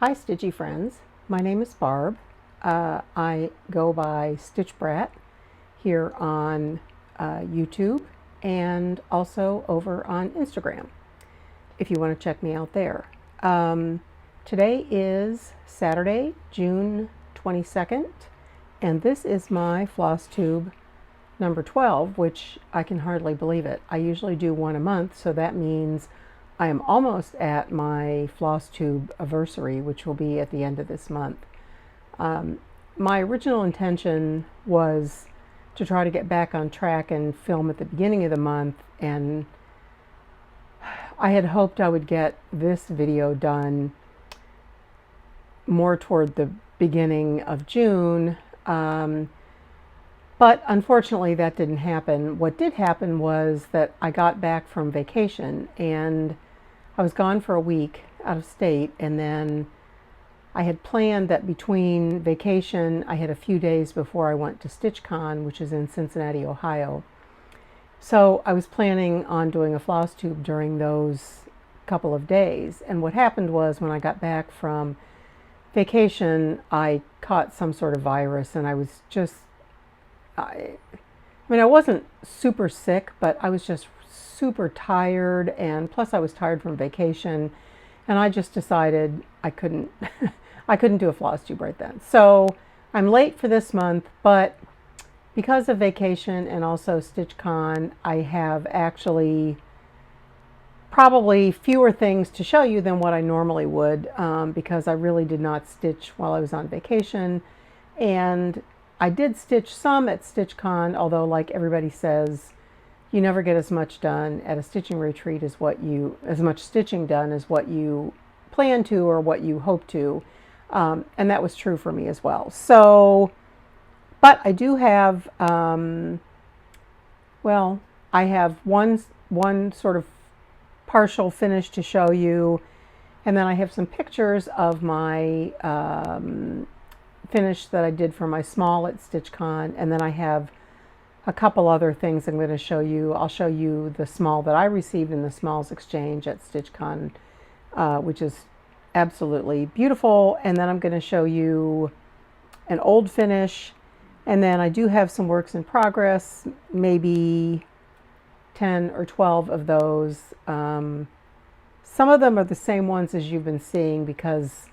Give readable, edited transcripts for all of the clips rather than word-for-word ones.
Hi Stitchy friends, my name is Barb. I go by Stitch Brat here on YouTube and also over on Instagram if you want to check me out there. Today is Saturday, June 22nd, and this is my Flosstube number 12, which I can hardly believe it. I usually do one a month, so that means I am almost at my Flosstube anniversary, which will be at the end of this month. My original intention was to try to get back on track and film at the beginning of the month, and I had hoped I would get this video done more toward the beginning of June, but unfortunately that didn't happen. What did happen was that I got back from vacation and I was gone for a week out of state, and then I had planned that between vacation I had a few days before I went to StitchCon, which is in Cincinnati, Ohio. So I was planning on doing a Flosstube during those couple of days, and what happened was when I got back from vacation I caught some sort of virus, and I was just I wasn't super sick, but I was just super tired, and plus I was tired from vacation, and I just decided I couldn't I couldn't do a Flosstube right then. So I'm late for this month, but because of vacation and also StitchCon, I have actually probably fewer things to show you than what I normally would, because I really did not stitch while I was on vacation, and I did stitch some at StitchCon, although like everybody says, you never get as much done at a stitching retreat as much stitching done as what you plan to or what you hope to, and that was true for me as well. So, but I do have, I have one sort of partial finish to show you, and then I have some pictures of my finish that I did for my small at StitchCon, and then I have a couple other things I'm going to show you. I'll show you the small that I received in the Smalls Exchange at StitchCon, which is absolutely beautiful, and then I'm going to show you an old finish, and then I do have some works in progress, maybe 10 or 12 of those. Some of them are the same ones as you've been seeing because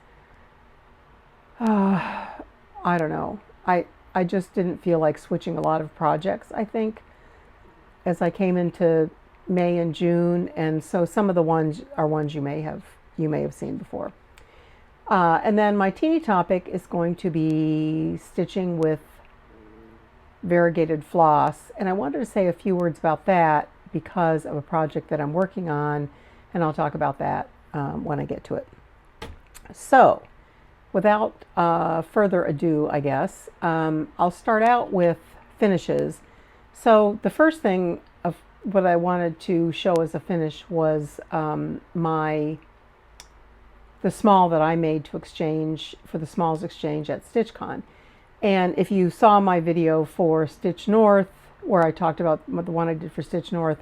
I don't know. I just didn't feel like switching a lot of projects, I think, as I came into May and June, and so some of the ones are ones you may have seen before. And then my teeny topic is going to be stitching with variegated floss, and I wanted to say a few words about that because of a project that I'm working on, and I'll talk about that when I get to it. So, without further ado, I guess, I'll start out with finishes. So the first thing of what I wanted to show as a finish was the small that I made to exchange for the Smalls Exchange at StitchCon. And if you saw my video for Stitch North, where I talked about the one I did for Stitch North,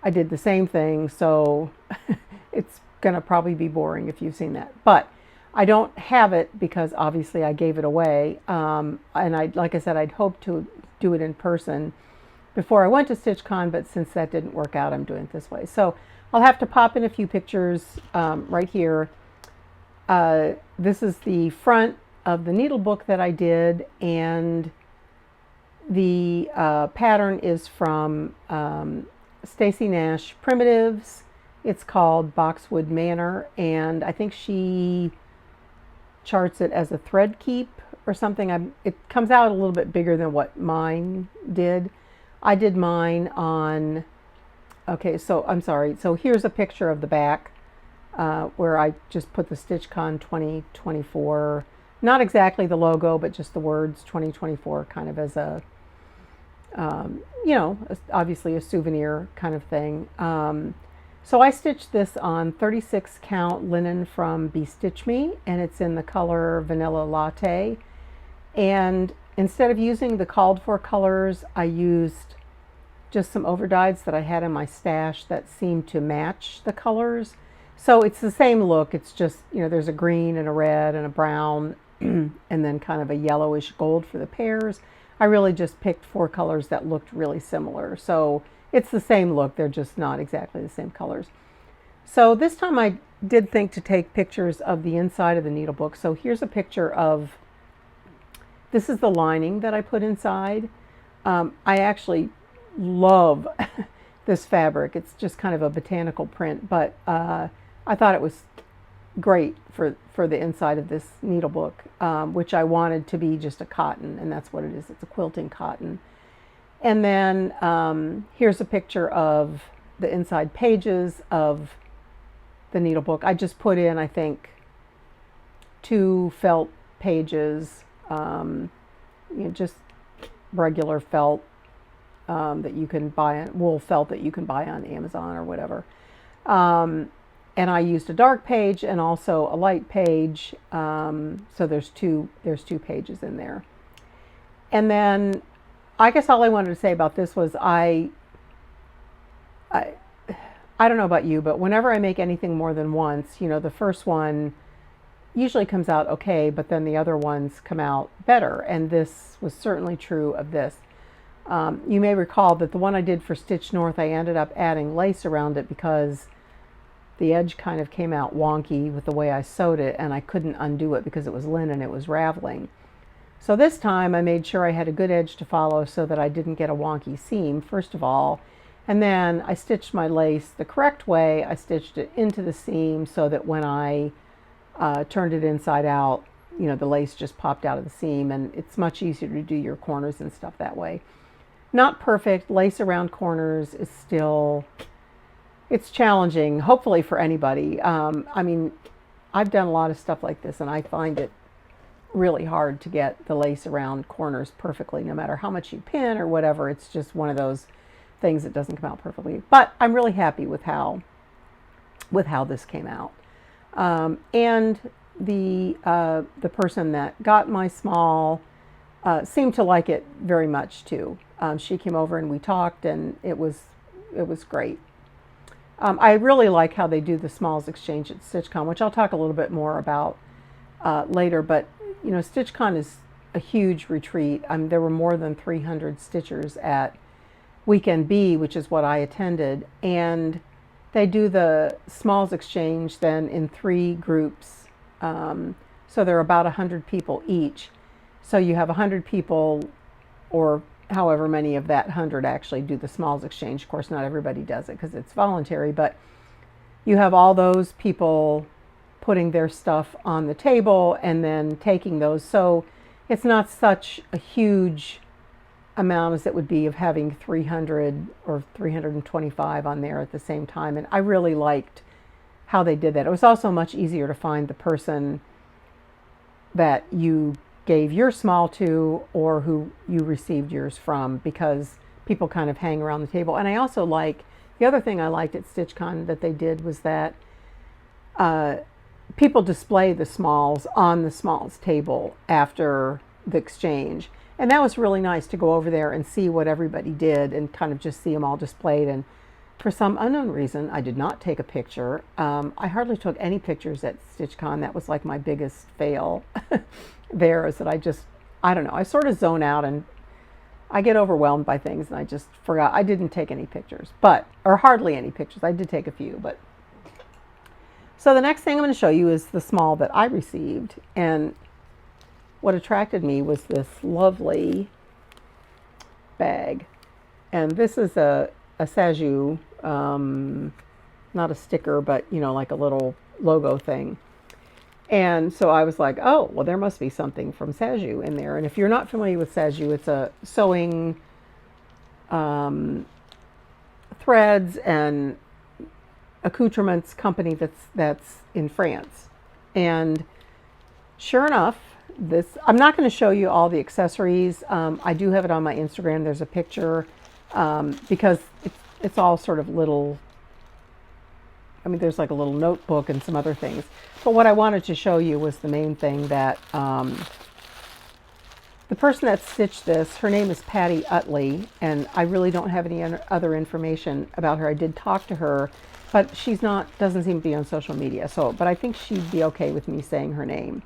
I did the same thing, so it's gonna probably be boring if you've seen that. But I don't have it because obviously I gave it away, and like I said, I'd hoped to do it in person before I went to StitchCon, but since that didn't work out, I'm doing it this way. So I'll have to pop in a few pictures right here. This is the front of the needle book that I did, and the pattern is from Stacy Nash Primitives. It's called Boxwood Manor, and I think she charts it as a thread keep or something. It comes out a little bit bigger than what mine did. I did mine on, okay, so I'm sorry. So here's a picture of the back where I just put the StitchCon 2024, not exactly the logo, but just the words 2024 kind of as a, obviously a souvenir kind of thing. So I stitched this on 36 count linen from Bestitch Me, and it's in the color Vanilla Latte. And instead of using the called for colors, I used just some overdyes that I had in my stash that seemed to match the colors. So it's the same look. It's just, there's a green and a red and a brown and then kind of a yellowish gold for the pears. I really just picked 4 colors that looked really similar. So it's the same look. They're just not exactly the same colors. So this time I did think to take pictures of the inside of the needle book. So here's a picture of, this is the lining that I put inside. I actually love this fabric. It's just kind of a botanical print, but I thought it was great for the inside of this needle book, which I wanted to be just a cotton, and that's what it is. It's a quilting cotton. And then here's a picture of the inside pages of the needle book. I just put in, I think, 2 felt pages, just regular felt that you can buy, wool felt that you can buy on Amazon or whatever. And I used a dark page and also a light page. So there's two pages in there. And then I guess all I wanted to say about this was I don't know about you, but whenever I make anything more than once, the first one usually comes out okay, but then the other ones come out better. And this was certainly true of this. You may recall that the one I did for Stitch North, I ended up adding lace around it because the edge kind of came out wonky with the way I sewed it, and I couldn't undo it because it was linen, it was raveling. So this time I made sure I had a good edge to follow so that I didn't get a wonky seam, first of all. And then I stitched my lace the correct way. I stitched it into the seam so that when I turned it inside out, the lace just popped out of the seam, and it's much easier to do your corners and stuff that way. Not perfect. Lace around corners is still, it's challenging, hopefully for anybody. I mean, I've done a lot of stuff like this, and I find it really hard to get the lace around corners perfectly, no matter how much you pin or whatever. It's just one of those things that doesn't come out perfectly. But I'm really happy with how this came out. And the person that got my small seemed to like it very much too. She came over and we talked, and it was great. I really like how they do the smalls exchange at StitchCon, which I'll talk a little bit more about later. But StitchCon is a huge retreat. There were more than 300 stitchers at Weekend B, which is what I attended, and they do the smalls exchange then in 3 groups. So there are about 100 people each. So you have 100 people, or however many of that 100 actually do the smalls exchange. Of course, not everybody does it because it's voluntary, but you have all those people putting their stuff on the table and then taking those. So it's not such a huge amount as it would be of having 300 or 325 on there at the same time. And I really liked how they did that. It was also much easier to find the person that you gave your small to or who you received yours from, because people kind of hang around the table. And I also like, the other thing I liked at StitchCon that they did was that people display the smalls on the smalls table after the exchange. And that was really nice to go over there and see what everybody did and kind of just see them all displayed. And for some unknown reason, I did not take a picture. I hardly took any pictures at StitchCon. That was like my biggest fail there, is that I don't know, I sort of zone out and I get overwhelmed by things, and I just forgot. I didn't take any pictures, or hardly any pictures. I did take a few, but. So the next thing I'm going to show you is the small that I received. And what attracted me was this lovely bag. And this is a Saju, not a sticker, but like a little logo thing. And so I was like, oh, well, there must be something from Saju in there. And if you're not familiar with Saju, it's a sewing threads and accoutrements company that's in France. And sure enough, I'm not going to show you all the accessories. I do have it on my Instagram. There's a picture because it's all sort of little, there's like a little notebook and some other things. But what I wanted to show you was the main thing that The person that stitched this, her name is Patty Utley, and I really don't have any other information about her. I did talk to her, but she's not, doesn't seem to be on social media. So, but I think she'd be okay with me saying her name.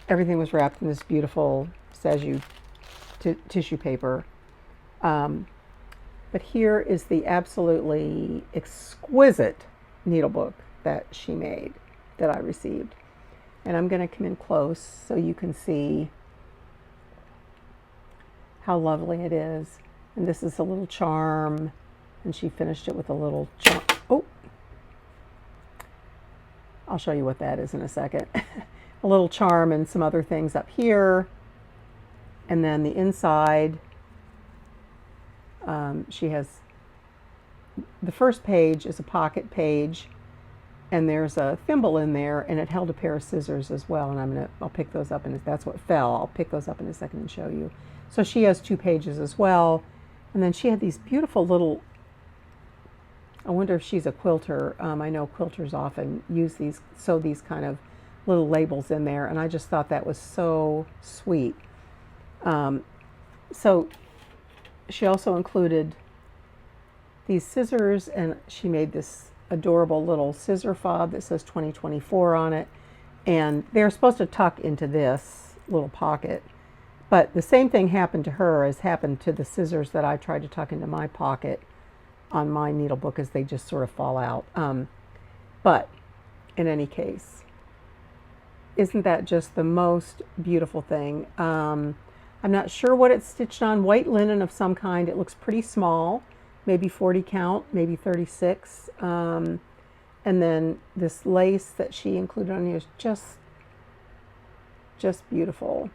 Everything was wrapped in this beautiful Saju tissue paper. But here is the absolutely exquisite needlebook that she made, that I received. And I'm going to come in close so you can see how lovely it is. And this is a little charm, and she finished it with a little charm. Oh, I'll show you what that is in a second. A little charm and some other things up here. And then the inside, she has, the first page is a pocket page, and there's a thimble in there, and it held a pair of scissors as well. And I'll pick those up, and that's what fell. I'll pick those up in a second and show you. So she has 2 pages as well. And then she had these beautiful little, I wonder if she's a quilter. I know quilters often use these, sew these kind of little labels in there, and I just thought that was so sweet. So she also included these scissors, and she made this adorable little scissor fob that says 2024 on it, and they're supposed to tuck into this little pocket, but the same thing happened to her as happened to the scissors that I tried to tuck into my pocket on my needlebook, as they just sort of fall out. But in any case, isn't that just the most beautiful thing? I'm not sure what it's stitched on. White linen of some kind. It looks pretty small, maybe 40 count, maybe 36. And then this lace that she included on here is just beautiful.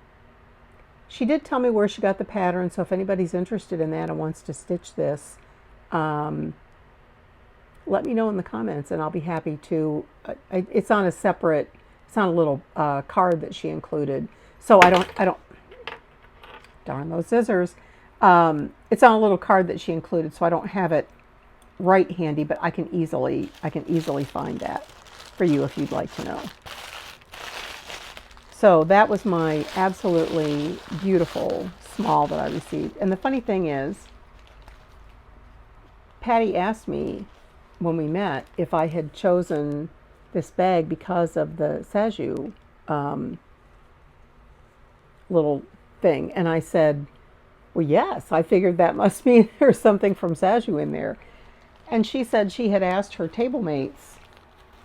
She did tell me where she got the pattern, so if anybody's interested in that and wants to stitch this, let me know in the comments, and I'll be happy to. It's on a separate, it's on a little card that she included. So I don't, darn those scissors. It's on a little card that she included, so I don't have it right handy, but I can easily find that for you if you'd like to know. So that was my absolutely beautiful small that I received. And the funny thing is, Patty asked me when we met if I had chosen this bag because of the Saju little thing. And I said, well, yes, I figured that must mean there's something from Saju in there. And she said she had asked her table mates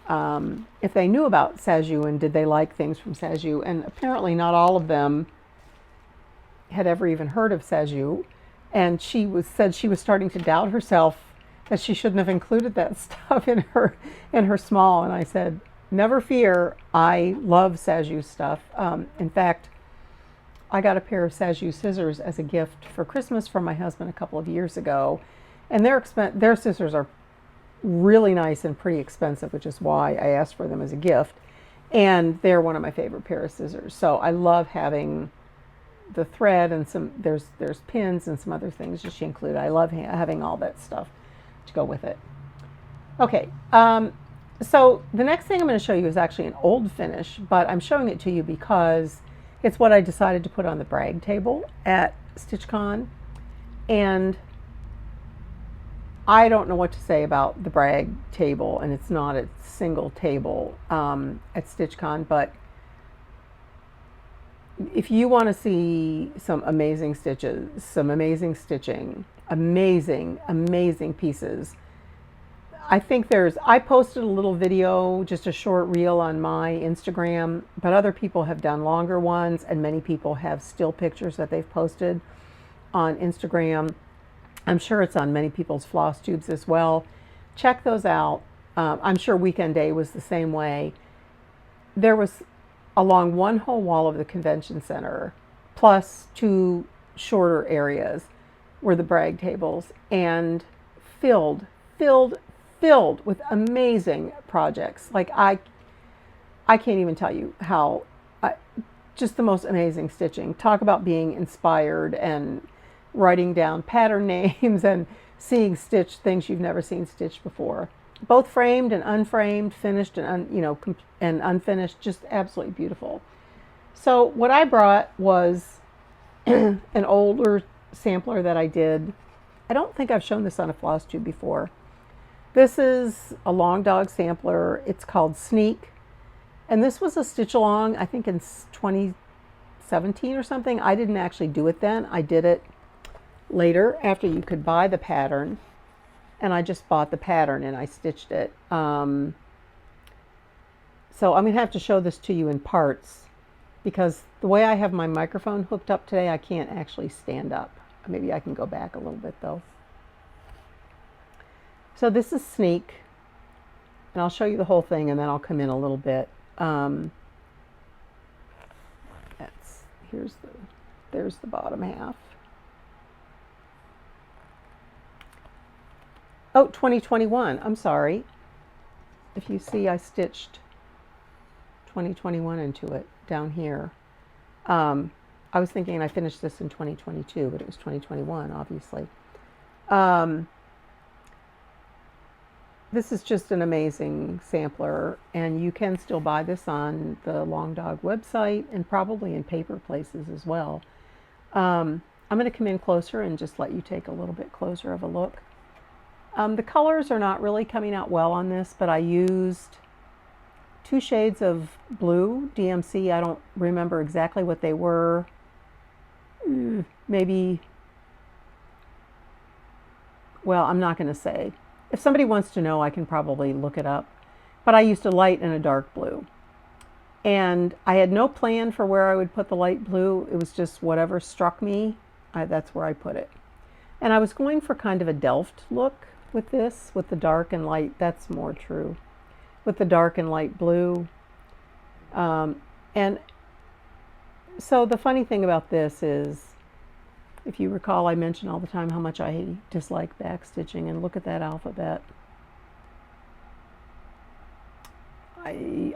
if they knew about Saju and did they like things from Saju. And apparently not all of them had ever even heard of Saju. And she said she was starting to doubt herself that she shouldn't have included that stuff in her small. And I said, never fear, I love Saju stuff. In fact, I got a pair of Saju scissors as a gift for Christmas from my husband a couple of years ago. And their scissors are really nice and pretty expensive, which is why I asked for them as a gift. And they're one of my favorite pair of scissors. So I love having the thread and there's pins and some other things that she included. I love having all that stuff to go with it. Okay, so the next thing I'm going to show you is actually an old finish, but I'm showing it to you because it's what I decided to put on the brag table at StitchCon. And I don't know what to say about the brag table, and it's not a single table at StitchCon, but if you want to see some amazing stitches, some amazing stitching, amazing pieces, I think I posted a little video, just a short reel on my Instagram, but other people have done longer ones, and many people have still pictures that they've posted on Instagram. I'm sure it's on many people's floss tubes as well. Check those out. I'm sure Weekend Day was the same way. There was along one whole wall of the convention center, plus 2 shorter areas, were the brag tables, and filled with amazing projects. Like I can't even tell you how, just the most amazing stitching. Talk about being inspired and writing down pattern names and seeing stitched things you've never seen stitched before. Both framed and unframed, finished and and unfinished, just absolutely beautiful. So what I brought was an older sampler that I did. I don't think I've shown this on a floss tube before. This is a long dog sampler. It's called Sneak. And this was a stitch along, I think in 2017 or something. I didn't actually do it then. I did it later after you could buy the pattern. And I just bought the pattern and I stitched it. So I'm going to have to show this to you in parts because the way I have my microphone hooked up today, I can't actually stand up. Maybe I can go back a little bit though. So this is Sneak, and I'll show you the whole thing and then I'll come in a little bit. There's the bottom half. Oh, 2021, I'm sorry. If you see, I stitched 2021 into it down here. I was thinking I finished this in 2022, but it was 2021, obviously. This is just an amazing sampler, and you can still buy this on the Long Dog website and probably in paper places as well. I'm going to come in closer and just let you take a little bit closer of a look. The colors are not really coming out well on this, but I used 2 shades of blue, DMC. I don't remember exactly what they were. Maybe, well, I'm not going to say. If somebody wants to know, I can probably look it up. But I used a light and a dark blue. And I had no plan for where I would put the light blue. It was just whatever struck me, that's where I put it. And I was going for kind of a Delft look with this, with the dark and light. That's more true. With the dark and light blue. And so the funny thing about this is, if you recall, I mention all the time how much I dislike backstitching, and look at that alphabet.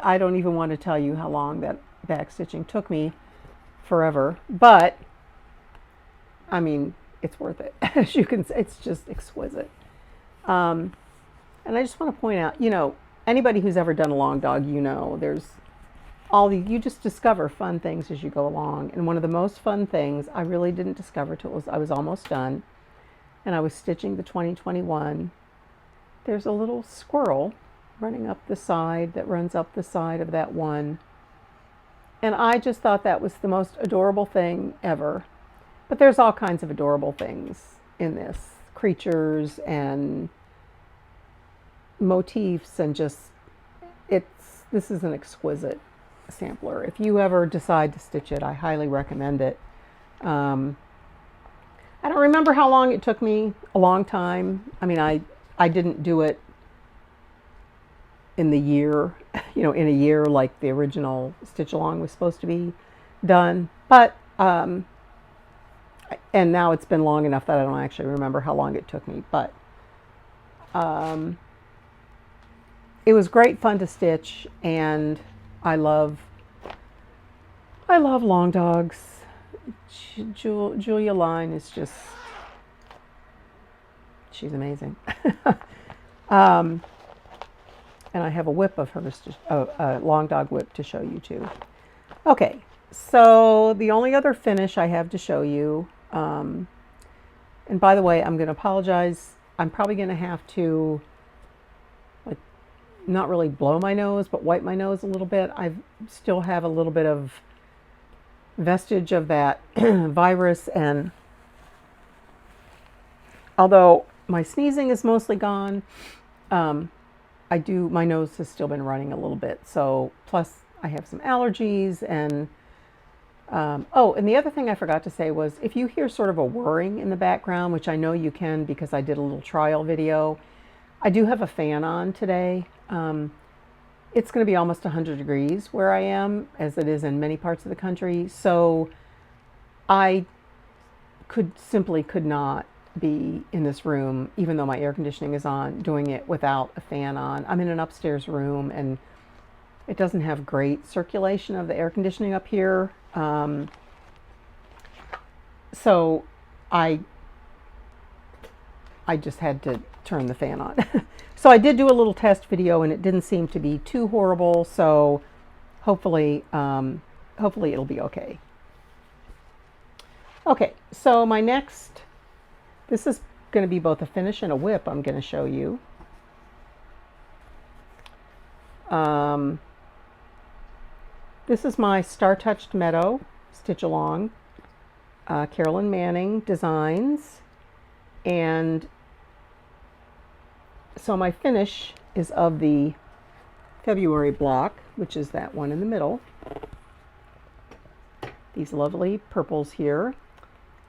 I don't even want to tell you how long that backstitching took me, forever, but I mean, it's worth it. As you can see, it's just exquisite. And I just want to point out, you know, anybody who's ever done a long dog, you know, there's you just discover fun things as you go along. And one of the most fun things I really didn't discover till I was almost done, and I was stitching the 2021. There's a little squirrel running up the side that runs up the side of that one. And I just thought that was the most adorable thing ever. But there's all kinds of adorable things in this. Creatures and motifs, and just, this is an exquisite sampler. If you ever decide to stitch it, I highly recommend it. I don't remember how long it took me. A long time. I mean, I didn't do it in the year, you know, in a year like the original stitch along was supposed to be done. But and now it's been long enough that I don't actually remember how long it took me. But it was great fun to stitch, and I love long dogs. Julia Line is just, she's amazing. And I have a whip of hers, a long dog whip to show you too. Okay, so the only other finish I have to show you, and by the way, I'm going to apologize. I'm probably going to have to, like, not really blow my nose, but wipe my nose a little bit. I still have a little bit of vestige of that virus, and although my sneezing is mostly gone, my nose has still been running a little bit. So plus I have some allergies, and oh, and the other thing I forgot to say was, if you hear sort of a whirring in the background, which I know you can because I did a little trial video, I do have a fan on today. It's going to be almost 100 degrees where I am, as it is in many parts of the country. So I simply could not be in this room, even though my air conditioning is on, doing it without a fan on. I'm in an upstairs room, and it doesn't have great circulation of the air conditioning up here. So I just had to turn the fan on. So I did do a little test video, and it didn't seem to be too horrible. So hopefully hopefully it'll be okay. Okay, so my next, this is going to be both a finish and a whip I'm going to show you. This is my Star Touched Meadow Stitch Along, Carolyn Mannings Designs, and so my finish is of the February block, which is that one in the middle. These lovely purples here.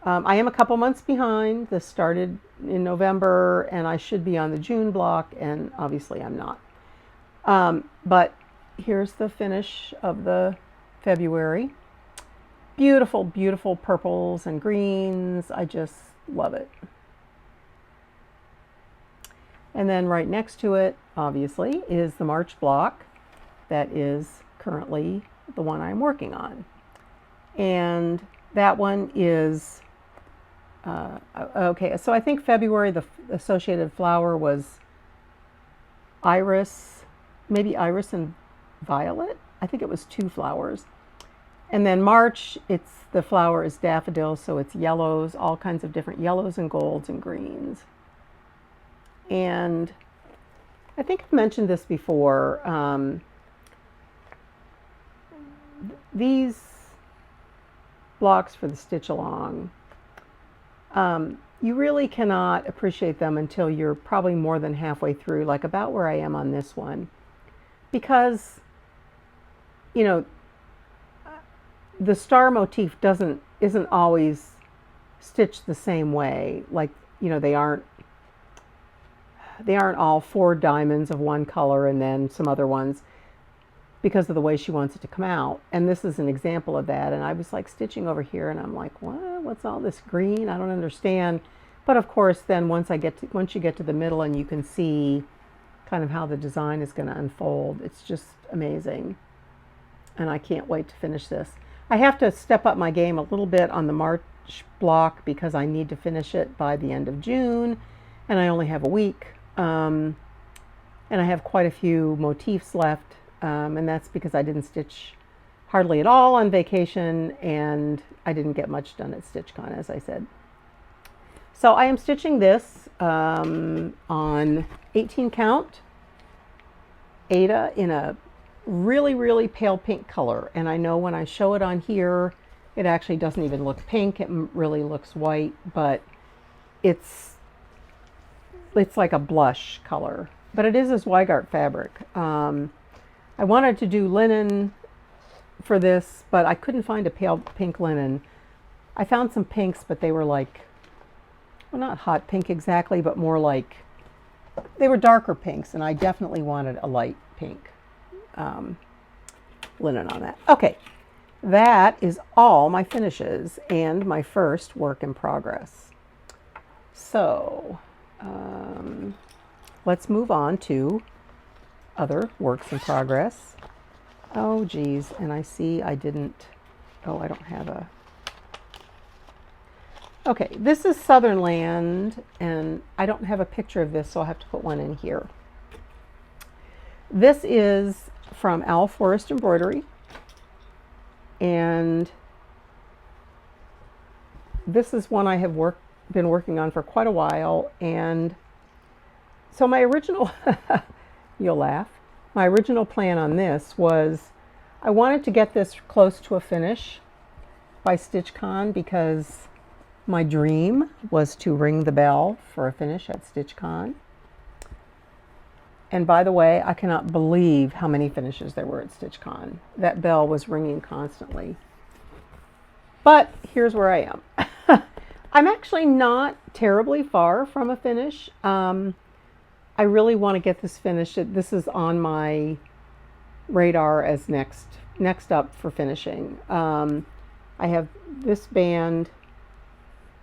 I am a couple months behind. This started in November, and I should be on the June block, and obviously I'm not. But here's the finish of the February. Beautiful, beautiful purples and greens. I just love it. And then right next to it, obviously, is the March block. That is currently the one I'm working on. And that one is, okay, so I think February, the associated flower was iris, maybe iris and violet. I think it was 2 flowers. And then March, the flower is daffodil, so it's yellows, all kinds of different yellows and golds and greens. And I think I've mentioned this before. These blocks for the stitch along, you really cannot appreciate them until you're probably more than halfway through, like about where I am on this one, because, you know, the star motif isn't always stitched the same way. Like, you know, they aren't all 4 diamonds of one color and then some other ones, because of the way she wants it to come out. And this is an example of that. And I was like stitching over here and I'm like, what's all this green? I don't understand. But of course, then once you get to the middle and you can see kind of how the design is going to unfold, it's just amazing. And I can't wait to finish this. I have to step up my game a little bit on the March block because I need to finish it by the end of June, and I only have a week. And I have quite a few motifs left, and that's because I didn't stitch hardly at all on vacation, and I didn't get much done at StitchCon, as I said. So I am stitching this on 18 count Aida in a really, really pale pink color. And I know when I show it on here, it actually doesn't even look pink. It really looks white, but it's like a blush color. But it is a Zweigart fabric. I wanted to do linen for this, but I couldn't find a pale pink linen. I found some pinks, but they were like, well, not hot pink exactly, but more like, they were darker pinks, and I definitely wanted a light pink linen on that. Okay, that is all my finishes and my first work in progress. So let's move on to other works in progress. Oh geez, and I see I didn't, oh, I don't have a, okay, this is Sutherland, and I don't have a picture of this, so I'll have to put one in here. This is from Owl Forest Embroidery, and this is one I have been working on for quite a while. And so my original, you'll laugh, my original plan on this was I wanted to get this close to a finish by StitchCon, because my dream was to ring the bell for a finish at StitchCon. And by the way, I cannot believe how many finishes there were at StitchCon. That bell was ringing constantly. But here's where I am. I'm actually not terribly far from a finish. I really want to get this finished. This is on my radar as next up for finishing. I have this band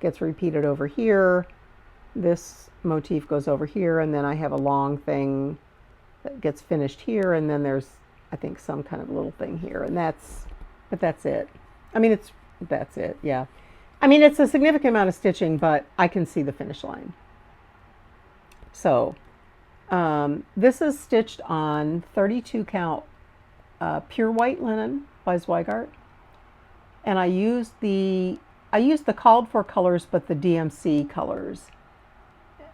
gets repeated over here. This motif goes over here, and then I have a long thing that gets finished here, and then there's, I think, some kind of little thing here, and that's it. I mean, that's it, yeah. I mean, it's a significant amount of stitching, but I can see the finish line. So this is stitched on 32 count pure white linen by Zweigart, and I used the called for colors, but the DMC colors.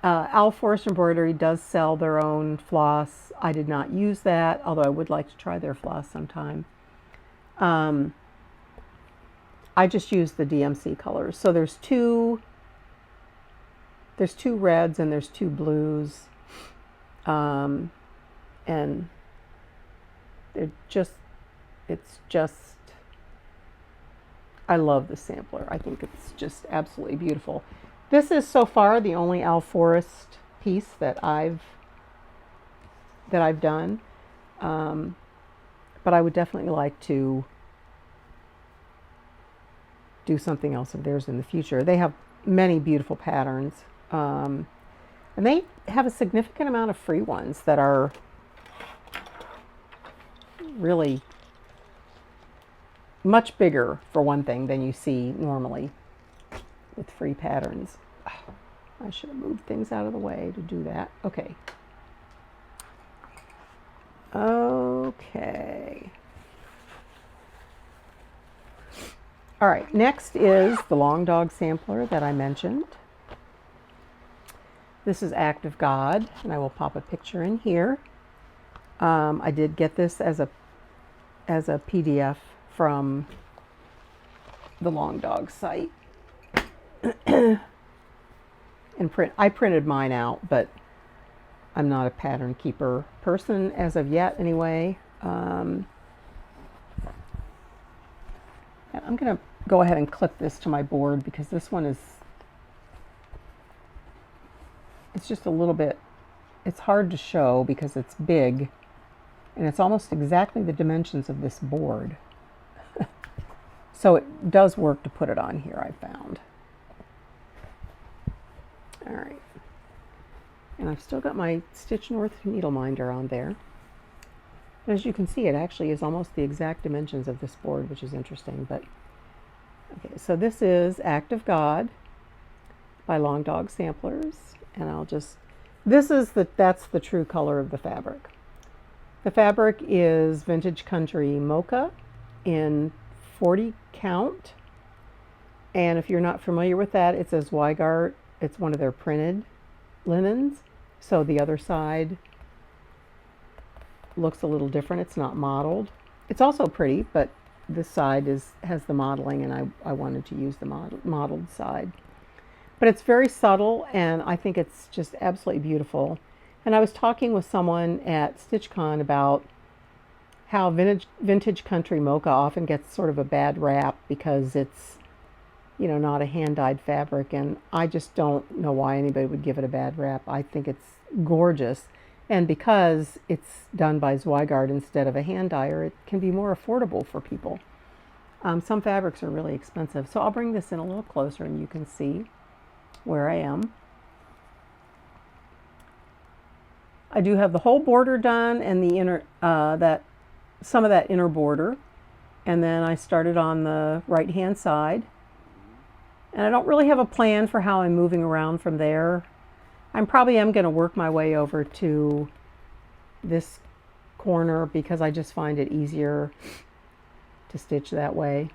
Al Forest Embroidery does sell their own floss. I did not use that, although I would like to try their floss sometime. I just used the DMC colors. So there's two reds and there's two blues, and it's just, I love the sampler. I think it's just absolutely beautiful. This is so far the only Al Forest piece that I've done, but I would definitely like to do something else of theirs in the future. They have many beautiful patterns, and they have a significant amount of free ones that are really much bigger, for one thing, than you see normally with free patterns. I should have moved things out of the way to do that. Okay. Okay. All right, next is the Long Dog sampler that I mentioned. This is Act of God, and I will pop a picture in here. I did get this as a PDF from the Long Dog site. And I printed mine out, but I'm not a pattern keeper person as of yet anyway. And I'm going to go ahead and clip this to my board because this one is, it's just a little bit, it's hard to show because it's big and it's almost exactly the dimensions of this board. So it does work to put it on here, I found. All right. And I've still got my Stitch North needle minder on there. As you can see, it actually is almost the exact dimensions of this board, which is interesting. But okay, so this is Act of God by Long Dog Samplers, and I'll just, that's the true color of the fabric. The fabric is Vintage Country Mocha in 40 count, and if you're not familiar with that, it says Weigart. It's one of their printed linens, so the other side looks a little different. It's not modeled. It's also pretty, but this side has the modeling, and I wanted to use the modeled side. But it's very subtle, and I think it's just absolutely beautiful. And I was talking with someone at StitchCon about how vintage country mocha often gets sort of a bad rap because it's, you know, not a hand-dyed fabric, and I just don't know why anybody would give it a bad rap. I think it's gorgeous, and because it's done by Zweigart instead of a hand dyer, it can be more affordable for people. Some fabrics are really expensive, so I'll bring this in a little closer and you can see where I am. I do have the whole border done and the inner some of that inner border, and then I started on the right hand side. And I don't really have a plan for how I'm moving around from there. I probably am going to work my way over to this corner because I just find it easier to stitch that way.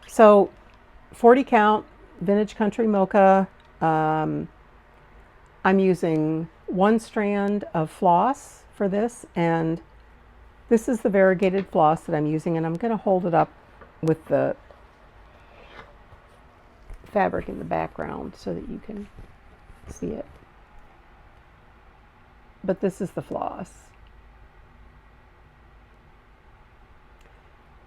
So 40 count Vintage Country Mocha. I'm using one strand of floss for this, and this is the variegated floss that I'm using, and I'm going to hold it up with the fabric in the background so that you can see it. But this is the floss.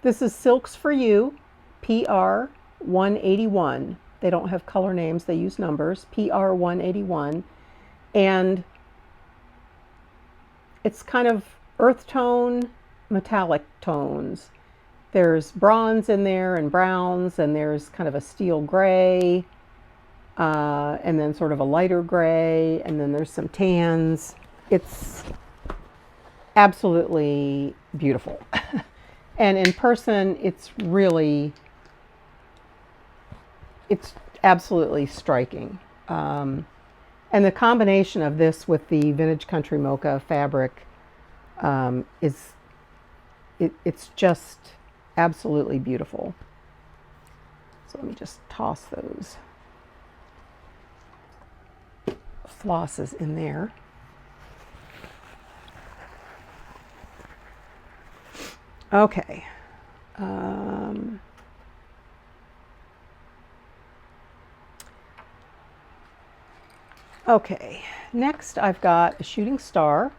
This is Silks for You, PR 181. They don't have color names, they use numbers, PR 181. And it's kind of earth tone, metallic tones. There's bronze in there and browns, and there's kind of a steel gray, and then sort of a lighter gray, and then there's some tans. It's absolutely beautiful. And in person, it's absolutely striking. And the combination of this with the Vintage Country Mocha fabric is it's just absolutely beautiful. So let me just toss those flosses in there. Okay. Okay, next I've got a shooting star,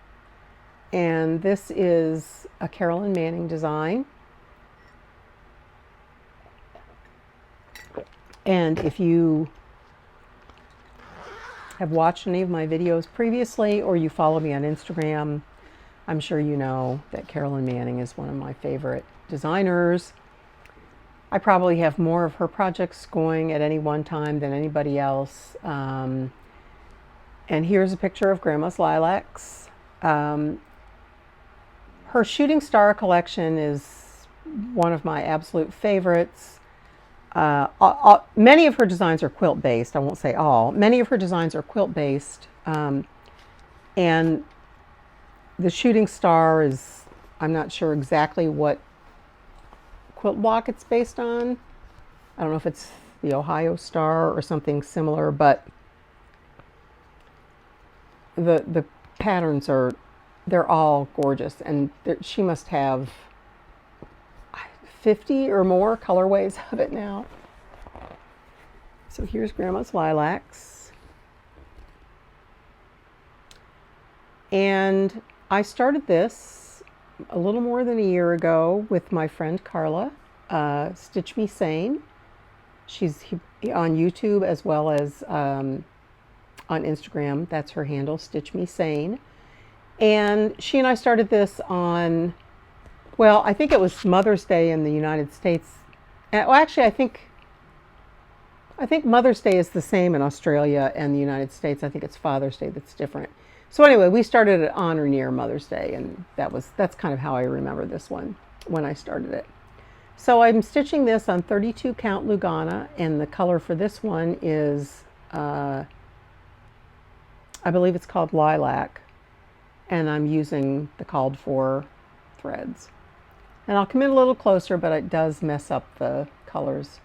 and this is a Carolyn Manning design. And if you have watched any of my videos previously, or you follow me on Instagram, I'm sure you know that Carolyn Manning is one of my favorite designers. I probably have more of her projects going at any one time than anybody else. And here's a picture of Grandma's lilacs. Her shooting star collection is one of my absolute favorites. Many of her designs are quilt based. I won't say all. Many of her designs are quilt based. And the shooting star is, I'm not sure exactly what quilt block it's based on. I don't know if it's the Ohio Star or something similar, but the patterns they're all gorgeous, and she must have 50 or more colorways of it now. So here's Grandma's lilacs. And I started this a little more than a year ago with my friend Carla, Stitch Me Sane. She's on YouTube as well as on Instagram. That's her handle, Stitch Me Sane. And she and I started this on, well, I think it was Mother's Day in the United States. Well, actually, I think Mother's Day is the same in Australia and the United States. I think it's Father's Day that's different. So anyway, we started it on or near Mother's Day, and that's kind of how I remember this one when I started it. So I'm stitching this on 32 count Lugana, and the color for this one is I believe it's called Lilac, and I'm using the called for threads. And I'll come in a little closer, but it does mess up the colors.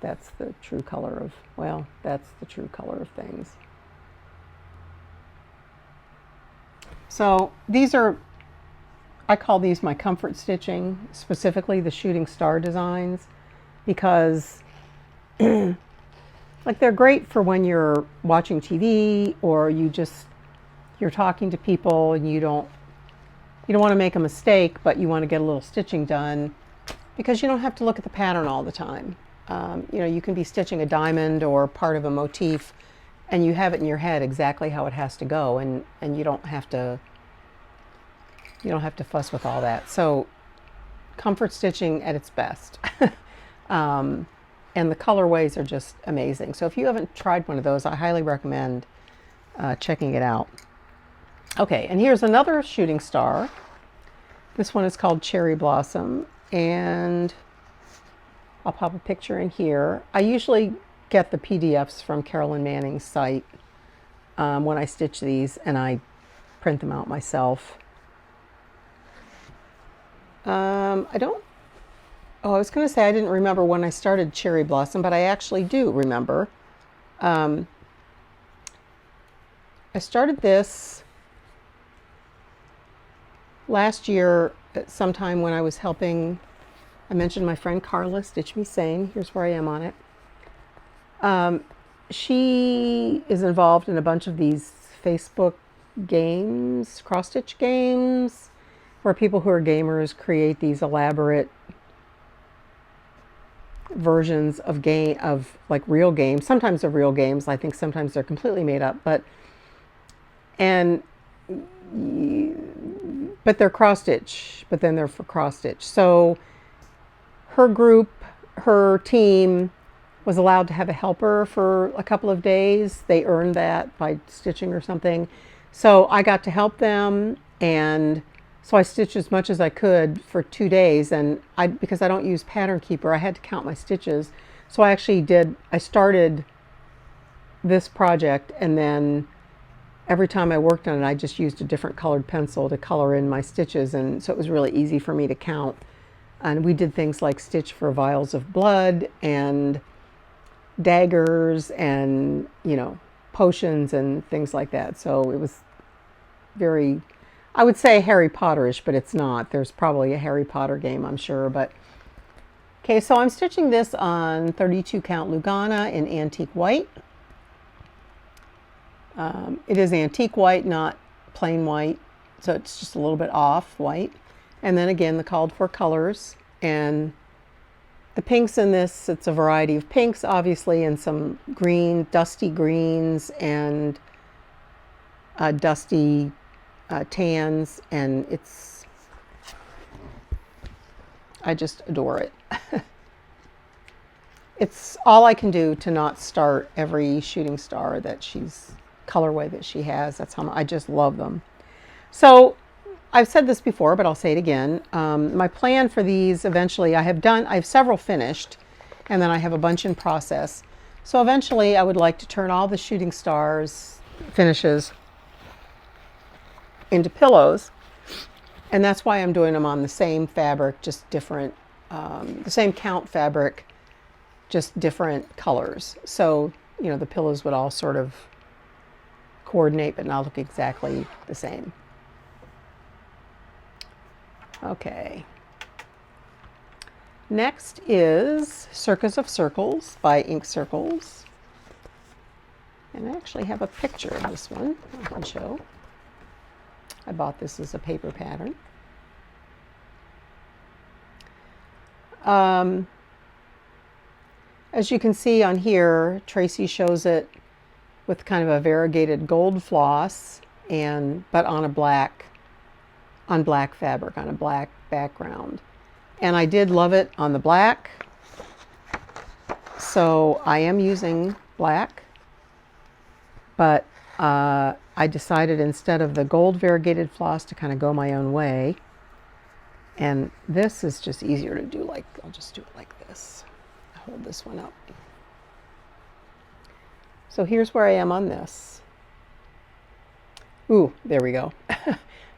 That's the true color of, well, that's the true color of things. So these are, I call these my comfort stitching, specifically the shooting star designs, because like they're great for when you're watching TV or you're talking to people and you don't want to make a mistake, but you want to get a little stitching done because you don't have to look at the pattern all the time. You can be stitching a diamond or part of a motif and you have it in your head exactly how it has to go, and you don't have to fuss with all that. So comfort stitching at its best. And the colorways are just amazing. So if you haven't tried one of those, I highly recommend checking it out. Okay, and here's another shooting star. This one is called Cherry Blossom, and I'll pop a picture in here. I usually get the PDFs from Carolyn Manning's site when I stitch these, and I print them out myself. I was going to say I didn't remember when I started Cherry Blossom, but I actually do remember. I started this last year at sometime when I was helping. I mentioned my friend Carla, Stitch Me Sane. Here's where I am on it. She is involved in a bunch of these Facebook games, cross-stitch games, where people who are gamers create these elaborate versions of like real games. Sometimes they're real games. I think sometimes they're completely made up, but they're cross-stitch, but then they're for cross-stitch. So her group, her team was allowed to have a helper for a couple of days. They earned that by stitching or something. So I got to help them, and so I stitched as much as I could for 2 days, and because I don't use Pattern Keeper, I had to count my stitches. So I actually I started this project, and then every time I worked on it, I just used a different colored pencil to color in my stitches, and so it was really easy for me to count. And we did things like stitch for vials of blood and daggers and, you know, potions and things like that. So it was very, I would say Harry Potterish, but it's not. There's probably a Harry Potter game, I'm sure. But okay, so I'm stitching this on 32 count Lugana in antique white. It is antique white, not plain white, so it's just a little bit off white. And then again, the called for colors, and the pinks in this, it's a variety of pinks, obviously, and some green, dusty greens, and dusty tans, and I just adore it. It's all I can do to not start every shooting star that colorway that she has. That's how I just love them. So I've said this before, but I'll say it again. My plan for these eventually, I have several finished, and then I have a bunch in process. So eventually I would like to turn all the shooting stars finishes into pillows, and that's why I'm doing them on the same fabric, just different, the same count fabric, just different colors. So, you know, the pillows would all sort of coordinate but not look exactly the same. Okay. Next is Circus of Circles by Ink Circles. And I actually have a picture of this one I can show. I bought this as a paper pattern. As you can see on here, Tracy shows it with kind of a variegated gold floss, but on black fabric, on a black background. And I did love it on the black, so I am using black, but I decided instead of the gold variegated floss to kind of go my own way. And this is just easier to do, like, I'll just do it like this. Hold this one up. So here's where I am on this. Ooh, there we go.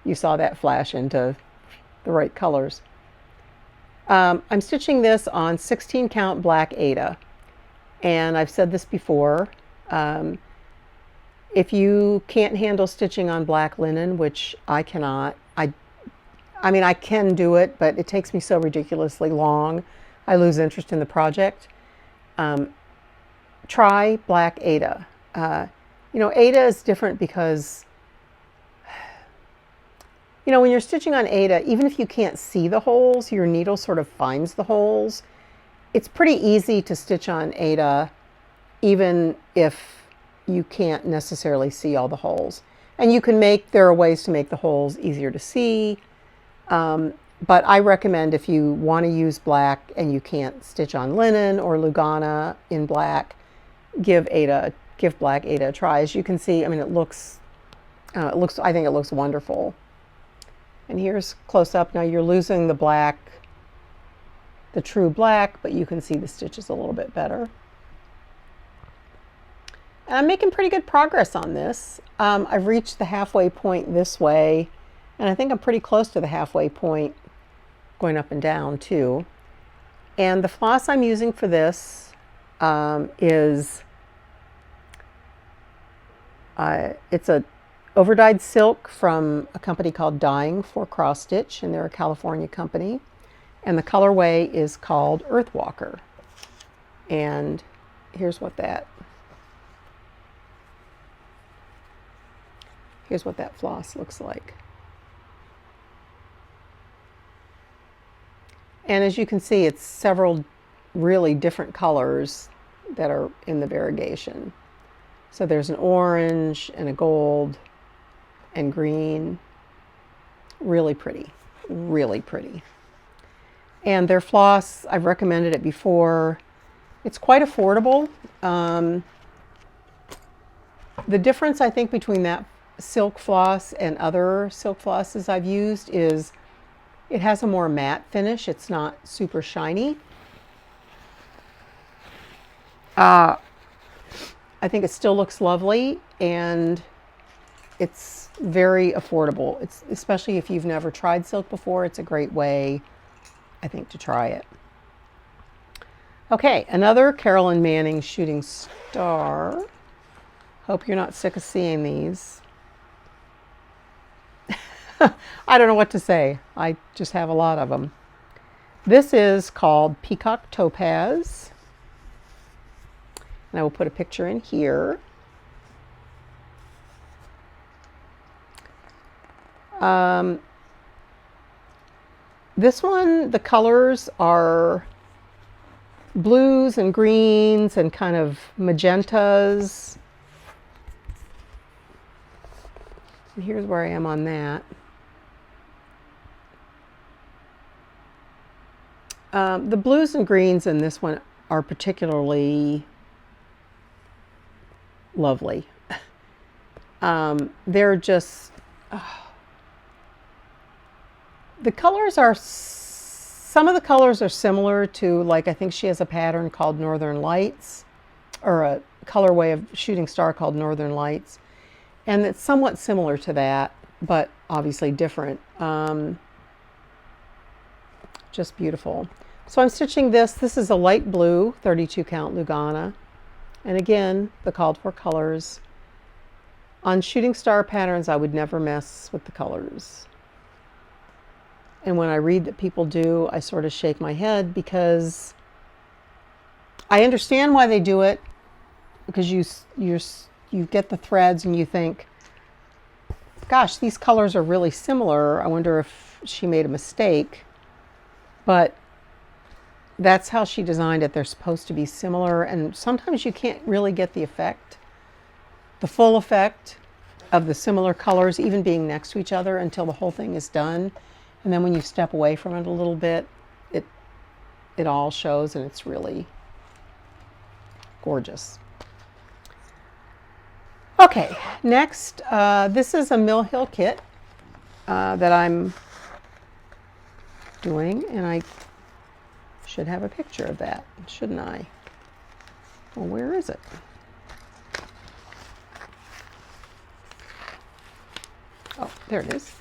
You saw that flash into the right colors. I'm stitching this on 16 count black Aida. And I've said this before, if you can't handle stitching on black linen, which I cannot, I mean, I can do it, but it takes me so ridiculously long. I lose interest in the project. Try black Aida. You know, Aida is different because, you know, when you're stitching on Aida, even if you can't see the holes, your needle sort of finds the holes. It's pretty easy to stitch on Aida, even if you can't necessarily see all the holes. And there are ways to make the holes easier to see. But I recommend, if you want to use black and you can't stitch on linen or Lugana in black, give black Aida a try. As you can see, I mean, I think it looks wonderful. And here's close up. Now you're losing the black, the true black, but you can see the stitches a little bit better. And I'm making pretty good progress on this. I've reached the halfway point this way, and I think I'm pretty close to the halfway point going up and down too. And the floss I'm using for this is it's a overdyed silk from a company called Dyeing for Cross Stitch, and they're a California company. And the colorway is called Earthwalker. And here's what that floss looks like. And as you can see, it's several really different colors that are in the variegation. So there's an orange and a gold and green. Really pretty, really pretty. And their floss, I've recommended it before. It's quite affordable. The difference, I think, between that silk floss and other silk flosses I've used is it has a more matte finish. It's not super shiny. I think it still looks lovely, and it's very affordable. It's especially if you've never tried silk before, it's a great way, I think, to try it. Okay, another Carolyn Mannings shooting star. Hope you're not sick of seeing these. I don't know what to say. I just have a lot of them. This is called Peacock Topaz. And I will put a picture in here. This one, the colors are blues and greens and kind of magentas. And here's where I am on that. The blues and greens in this one are particularly lovely. They're just, the colors are, some of the colors are similar to, like, I think she has a pattern called Northern Lights, or a colorway of shooting star called Northern Lights. And it's somewhat similar to that, but obviously different. Just beautiful. So I'm stitching this. This is a light blue 32 count Lugana. And again, the called for colors. On shooting star patterns, I would never mess with the colors. And when I read that people do, I sort of shake my head, because I understand why they do it, because you get the threads and you think, gosh, these colors are really similar. I wonder if she made a mistake. But that's how she designed it. They're supposed to be similar, and sometimes you can't really get the effect, the full effect of the similar colors even being next to each other until the whole thing is done. And then when you step away from it a little bit, it all shows, and it's really gorgeous. Okay, next, this is a Mill Hill kit that I'm doing, and I should have a picture of that, shouldn't I? Well, where is it? Oh, there it is.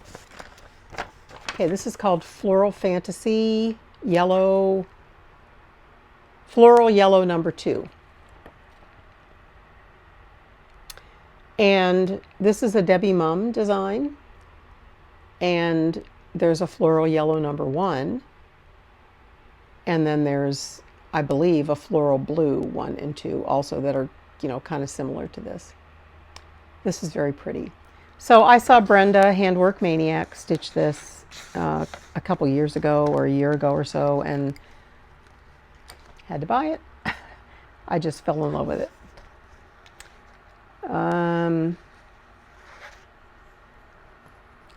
Okay, this is called Floral Fantasy Yellow, Floral Yellow number 2. And this is a Debbie Mum design. And there's a Floral Yellow number 1. And then there's, I believe, a Floral Blue 1 and 2 also that are, you know, kind of similar to this. This is very pretty. So I saw Brenda, Handwork Maniac, stitch this a couple years ago, or a year ago or so, and had to buy it. I just fell in love with it. I'm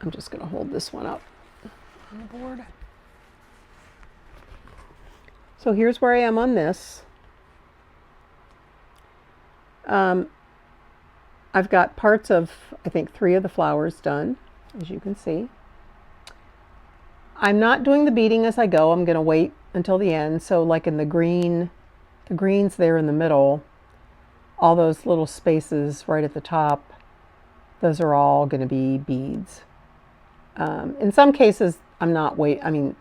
just going to hold this one up on the board. So here's where I am on this. I've got parts of, I think, 3 of the flowers done, as you can see. I'm not doing the beading as I go. I'm going to wait until the end. So like in the green, the greens there in the middle, all those little spaces right at the top, those are all going to be beads. In some cases, I'm not I mean,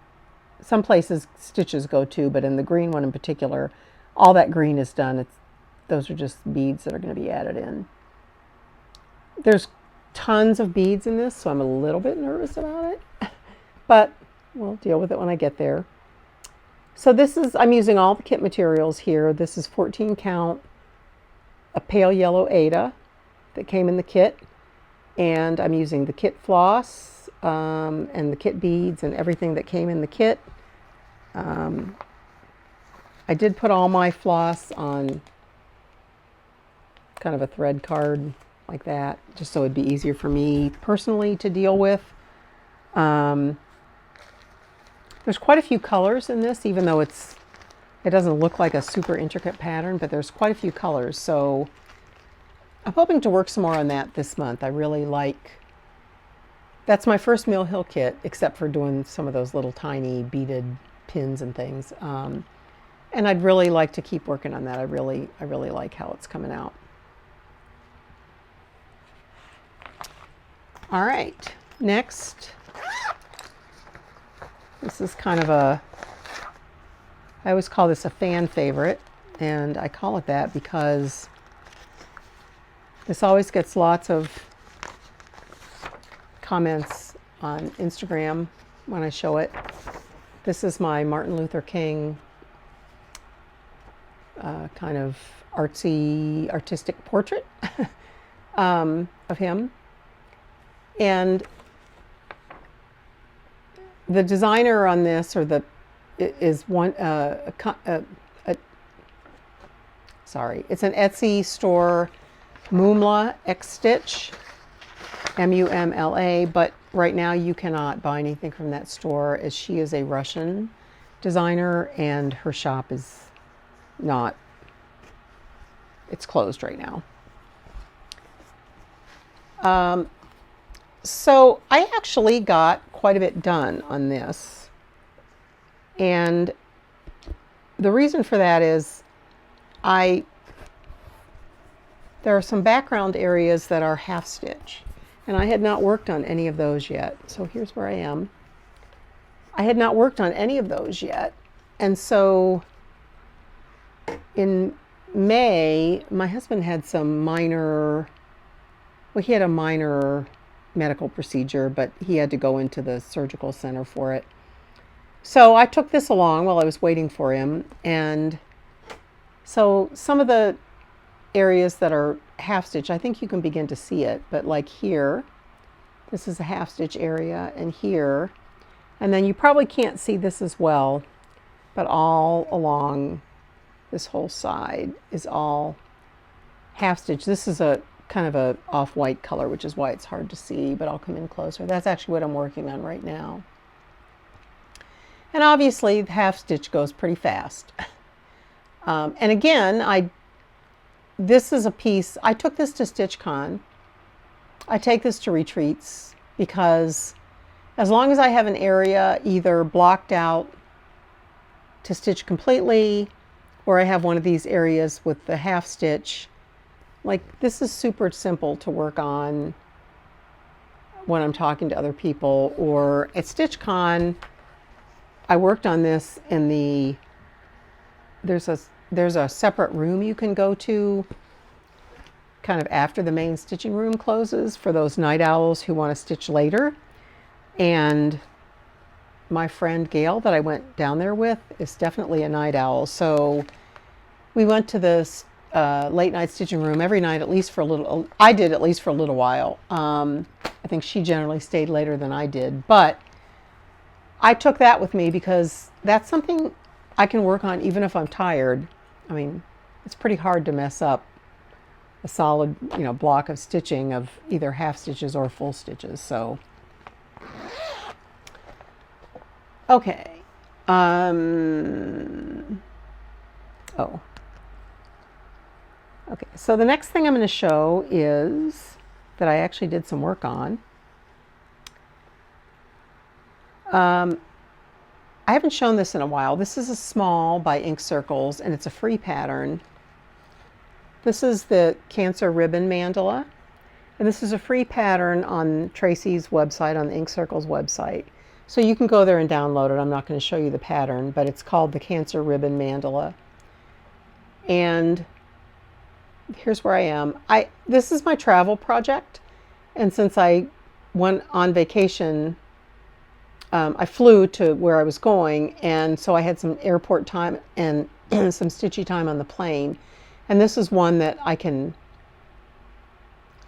some places stitches go too, but in the green one in particular, all that green is done. Those are just beads that are going to be added in. There's tons of beads in this, so I'm a little bit nervous about it, but we'll deal with it when I get there. So this is, I'm using all the kit materials here. This is 14 count, a pale yellow Aida that came in the kit, and I'm using the kit floss and the kit beads and everything that came in the kit. I did put all my floss on kind of a thread card like that, just so it'd be easier for me personally to deal with. There's quite a few colors in this, even though it doesn't look like a super intricate pattern, but there's quite a few colors. So I'm hoping to work some more on that this month. I really like, that's my first Mill Hill kit, except for doing some of those little tiny beaded pins and things. And I'd really like to keep working on that. I really like how it's coming out. All right, next, this is kind of a, I always call this a fan favorite, and I call it that because this always gets lots of comments on Instagram when I show it. This is my Martin Luther King kind of artsy, artistic portrait of him. And the designer on this, or the, is one, sorry, it's an Etsy store, Mumla X Stitch, M-U-M-L-A, but right now you cannot buy anything from that store, as she is a Russian designer and her shop is not, it's closed right now. So I actually got quite a bit done on this, and the reason for that is there are some background areas that are half stitch, and I had not worked on any of those yet. So here's where I am. I had not worked on any of those yet, and so in May, my husband had some minor, well, he had a minor medical procedure, but he had to go into the surgical center for it. So I took this along while I was waiting for him, and so some of the areas that are half stitch, I think you can begin to see it, but like here, this is a half stitch area, and here, and then you probably can't see this as well, but all along this whole side is all half stitch. This is a kind of a off-white color, which is why it's hard to see, but I'll come in closer. That's actually what I'm working on right now. And obviously the half stitch goes pretty fast. And again, this is a piece, I took this to StitchCon. I take this to retreats because as long as I have an area either blocked out to stitch completely, or I have one of these areas with the half stitch, like this is super simple to work on when I'm talking to other people. Or at StitchCon, I worked on this in the, there's a separate room you can go to kind of after the main stitching room closes for those night owls who want to stitch later. And my friend Gail that I went down there with is definitely a night owl. So we went to this late night stitching room every night, at least for a little, I did at least for a little while. I think she generally stayed later than I did, but I took that with me because that's something I can work on even if I'm tired. I mean, it's pretty hard to mess up a solid, block of stitching of either half stitches or full stitches. So, okay. Okay, so the next thing I'm going to show is that I actually did some work on. I haven't shown this in a while. This is a small by Ink Circles, and it's a free pattern. This is the Cancer Ribbon Mandala, and this is a free pattern on Tracy's website, on the Ink Circles website. So you can go there and download it. I'm not going to show you the pattern, but it's called the Cancer Ribbon Mandala. And here's where I am. This is my travel project, and since I went on vacation, I flew to where I was going, and so I had some airport time and some stitchy time on the plane. And this is one that I can,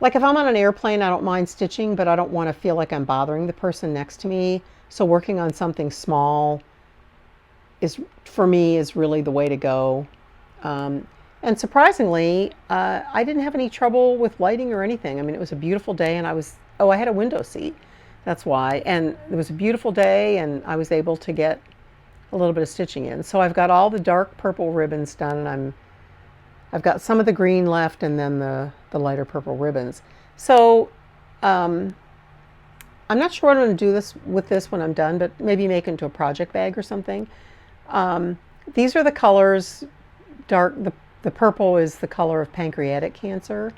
like if I'm on an airplane, I don't mind stitching, but I don't want to feel like I'm bothering the person next to me. So working on something small is, for me, is really the way to go. And surprisingly, I didn't have any trouble with lighting or anything. I mean, it was a beautiful day, and I had a window seat. That's why. And it was a beautiful day, and I was able to get a little bit of stitching in. So I've got all the dark purple ribbons done, and I've got some of the green left, and then the lighter purple ribbons. So I'm not sure what I'm going to do with this when I'm done, but maybe make it into a project bag or something. These are the colors. The purple is the color of pancreatic cancer,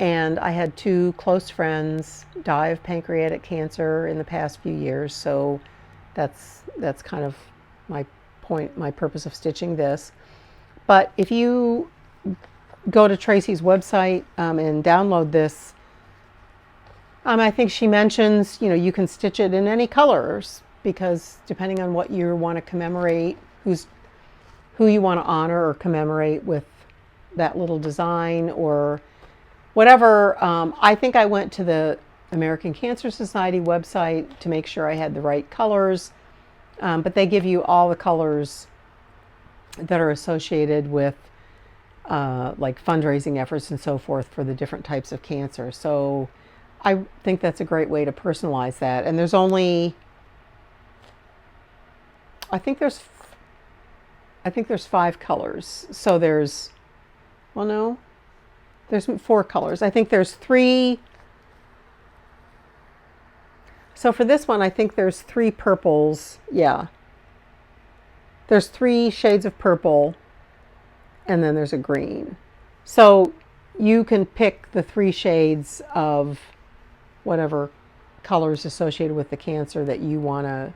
And I had 2 close friends die of pancreatic cancer in the past few years, so that's kind of my purpose of stitching this. But if you go to Tracy's website and download this, I think she mentions, you can stitch it in any colors, because depending on what you want to commemorate, who you want to honor or commemorate with that little design or whatever. I think I went to the American Cancer Society website to make sure I had the right colors, but they give you all the colors that are associated with like fundraising efforts and so forth for the different types of cancer. So I think that's a great way to personalize that. And there's only, I think there's 5 colors. So there's, well, no, there's 4 colors. I think there's 3. So for this one, I think there's 3 purples. Yeah. There's 3 shades of purple, and then there's a green. So you can pick the 3 shades of whatever colors associated with the cancer that you want to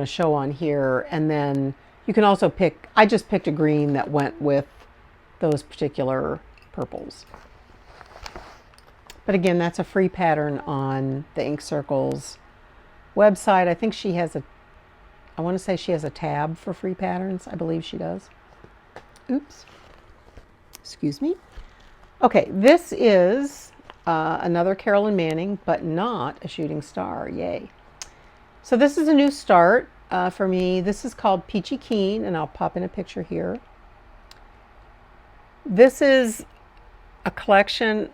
show on here. And then you can also pick, I just picked a green that went with those particular purples. But again, that's a free pattern on the Ink Circles website. I think she has I want to say she has a tab for free patterns. I believe she does. Oops. Excuse me. Okay, this is another Carolyn Manning, but not a shooting star. Yay. So this is a new start for me. This is called Peachy Keen, and I'll pop in a picture here. This is a collection,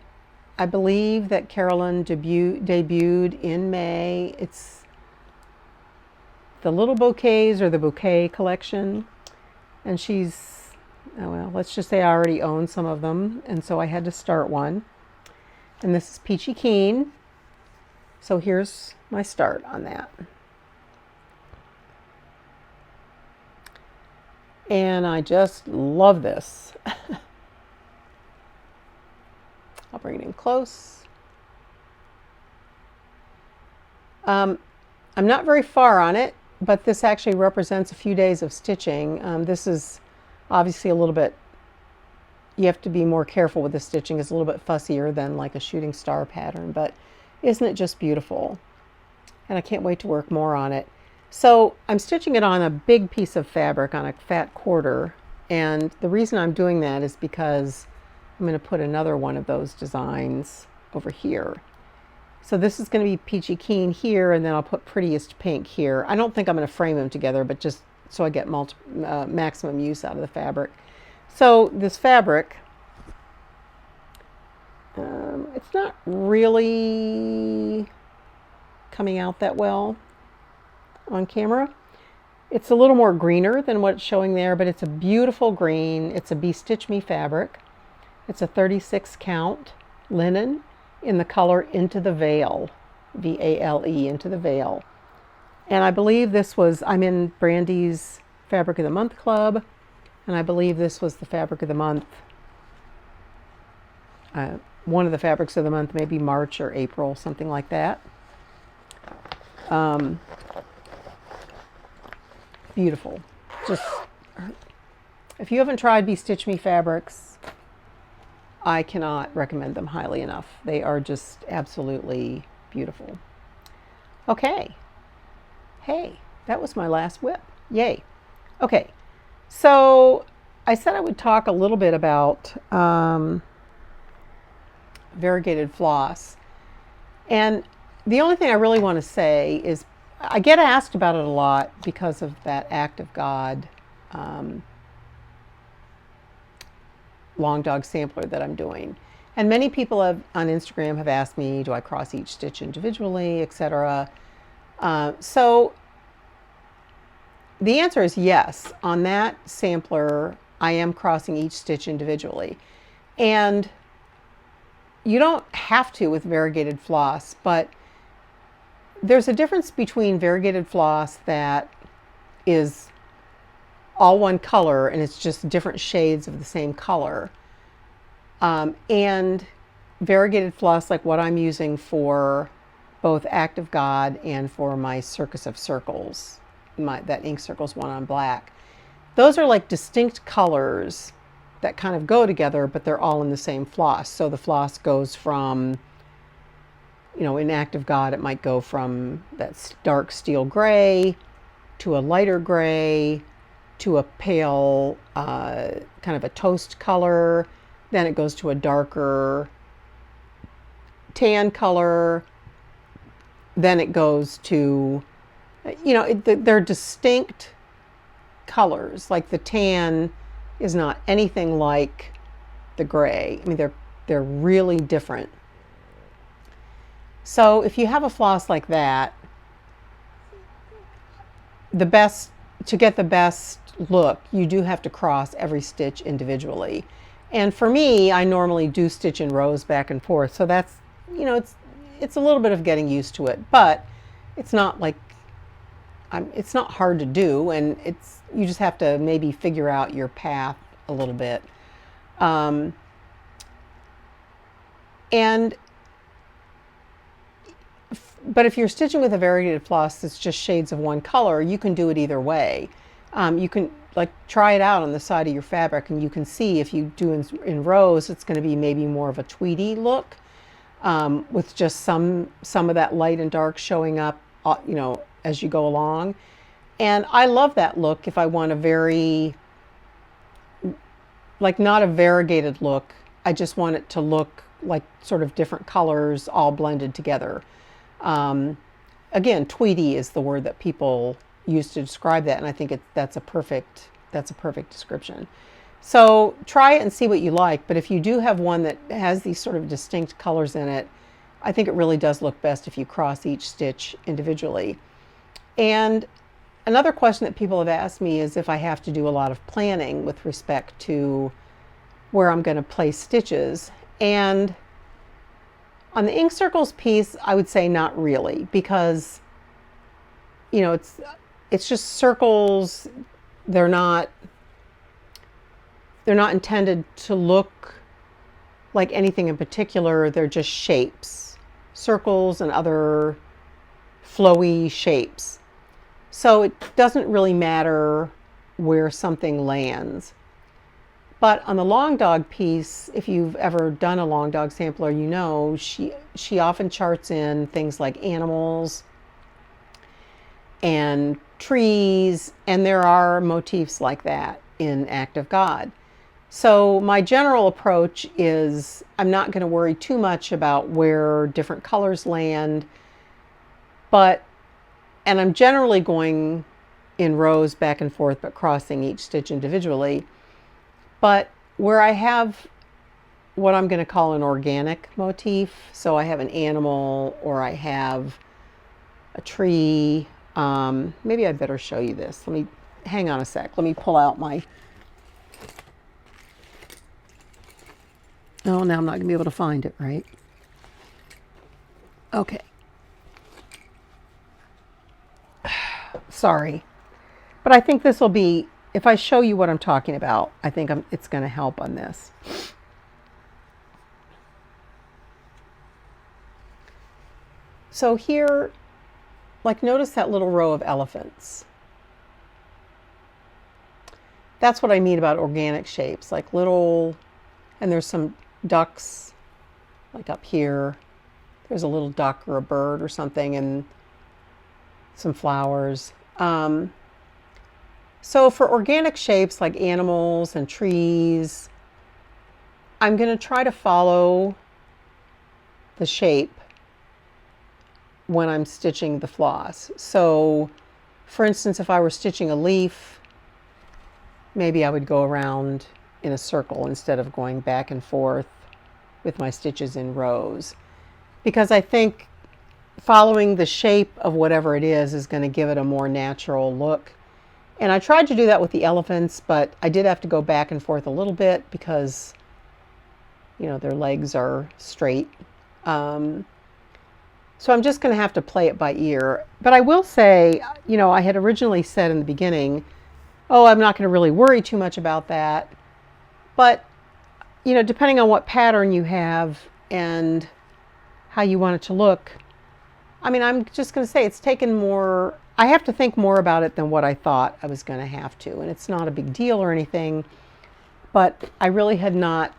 I believe, that Carolyn debuted in May. It's the Little Bouquets, or the Bouquet collection. And she's, oh well, let's just say I already own some of them, and so I had to start one. And this is Peachy Keen. So here's my start on that. And I just love this. I'll bring it in close. I'm not very far on it, but this actually represents a few days of stitching. This is obviously a little bit, you have to be more careful with the stitching. It's a little bit fussier than like a shooting star pattern, but isn't it just beautiful? And I can't wait to work more on it. So I'm stitching it on a big piece of fabric, on a fat quarter. And the reason I'm doing that is because I'm going to put another one of those designs over here. So this is going to be Peachy Keen here, and then I'll put Prettiest Pink here. I don't think I'm going to frame them together, but just so I get maximum use out of the fabric. So this fabric, it's not really coming out that well on camera. It's a little more greener than what's showing there, but it's a beautiful green. It's a Be Stitch Me fabric. It's a 36 count linen in the color Into the Veil, V-A-L-E, Into the Veil. And I believe this was, I'm in Brandy's Fabric of the Month Club, and I believe this was the Fabric of the Month, one of the Fabrics of the Month, maybe March or April, something like that. Beautiful. Just, if you haven't tried Be Stitch Me fabrics, I cannot recommend them highly enough. They are just absolutely beautiful. Okay. Hey, that was my last whip. Yay. Okay. So I said I would talk a little bit about variegated floss. And the only thing I really want to say is I get asked about it a lot because of that Act of God long dog sampler that I'm doing. And many people on Instagram have asked me, do I cross each stitch individually, etc. So the answer is yes. On that sampler, I am crossing each stitch individually. And you don't have to with variegated floss, but there's a difference between variegated floss that is all one color and it's just different shades of the same color, And variegated floss, like what I'm using for both Act of God and for my Circus of Circles, that Ink Circles one on black. Those are like distinct colors that kind of go together, but they're all in the same floss. So the floss goes from, in Act of God, it might go from that dark steel gray to a lighter gray to a pale, kind of a toast color. Then it goes to a darker tan color. Then it goes to, they're distinct colors. Like the tan is not anything like the gray. I mean, they're really different. So if you have a floss like that, to get the best look, you do have to cross every stitch individually. And for me, I normally do stitch in rows back and forth. So that's, it's a little bit of getting used to it, but it's not like, it's not hard to do, and you just have to maybe figure out your path a little bit. But if you're stitching with a variegated floss that's just shades of one color, you can do it either way. You can try it out on the side of your fabric, and you can see if you do in rows, it's going to be maybe more of a tweedy look, with just some of that light and dark showing up, as you go along. And I love that look if I want a very, not a variegated look. I just want it to look like sort of different colors all blended together. Again, tweedy is the word that people use to describe that, and I think that's a perfect description. So try it and see what you like, but if you do have one that has these sort of distinct colors in it, I think it really does look best if you cross each stitch individually. And another question that people have asked me is if I have to do a lot of planning with respect to where I'm going to place stitches. And on the Ink Circles piece, I would say not really, because it's just circles. They're not intended to look like anything in particular. They're just shapes, circles and other flowy shapes. So it doesn't really matter where something lands. But on the long dog piece, if you've ever done a long dog sampler, she often charts in things like animals and trees, and there are motifs like that in Act of God. So my general approach is I'm not going to worry too much about where different colors land, and I'm generally going in rows back and forth, but crossing each stitch individually. But where I have what I'm going to call an organic motif, so I have an animal or I have a tree, maybe I better show you this. Hang on a sec. Let me pull out my, oh, now I'm not going to be able to find it, right? Okay. Sorry. But I think this will be, if I show you what I'm talking about, I think it's going to help on this. So here, notice that little row of elephants. That's what I mean about organic shapes, and there's some ducks, up here. There's a little duck or a bird or something, and some flowers. So for organic shapes like animals and trees, I'm going to try to follow the shape when I'm stitching the floss. So for instance, if I were stitching a leaf, maybe I would go around in a circle instead of going back and forth with my stitches in rows, because I think following the shape of whatever it is going to give it a more natural look. And I tried to do that with the elephants, but I did have to go back and forth a little bit because, their legs are straight. So I'm just going to have to play it by ear. But I will say, I had originally said in the beginning, oh, I'm not going to really worry too much about that. But you know, depending on what pattern you have and how you want it to look, I mean, I'm just going to say it's taken more, I have to think more about it than what I thought I was going to have to. And it's not a big deal or anything, but I really had not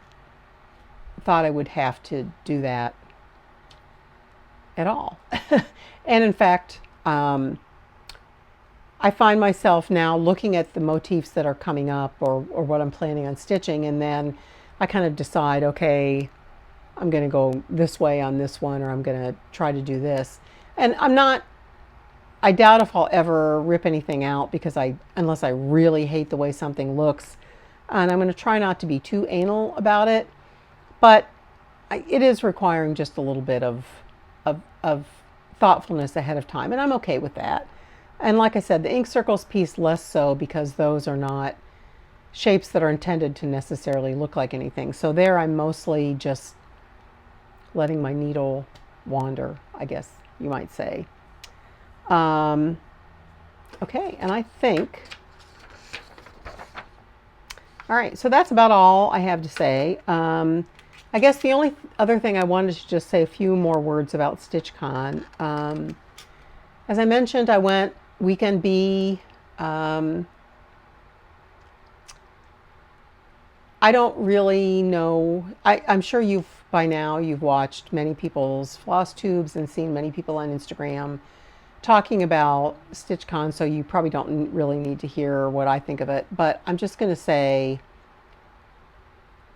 thought I would have to do that at all. And in fact, I find myself now looking at the motifs that are coming up or what I'm planning on stitching, and then I kind of decide, okay, I'm going to go this way on this one, or I'm going to try to do this. And I doubt if I'll ever rip anything out because unless I really hate the way something looks. And I'm going to try not to be too anal about it, but it is requiring just a little bit of thoughtfulness ahead of time, and I'm okay with that. And like I said, the ink circles piece less so, because those are not shapes that are intended to necessarily look like anything. So there I'm mostly just letting my needle wander, I guess you might say. Okay, and I think, all right, so that's about all I have to say. I guess the only other thing I wanted to just say a few more words about StitchCon. As I mentioned, I went weekend B. I don't really know. I'm sure by now you've watched many people's floss tubes and seen many people on Instagram talking about StitchCon, so you probably don't really need to hear what I think of it. But I'm just going to say,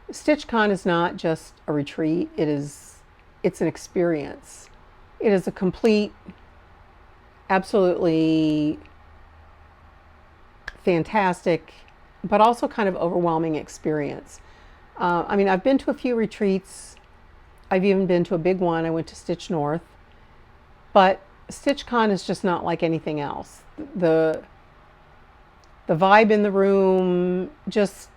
StitchCon is not just a retreat. It's an experience. It is a complete, absolutely fantastic, but also kind of overwhelming experience. I mean, I've been to a few retreats. I've even been to a big one. I went to Stitch North, but StitchCon is just not like anything else. The vibe in the room, just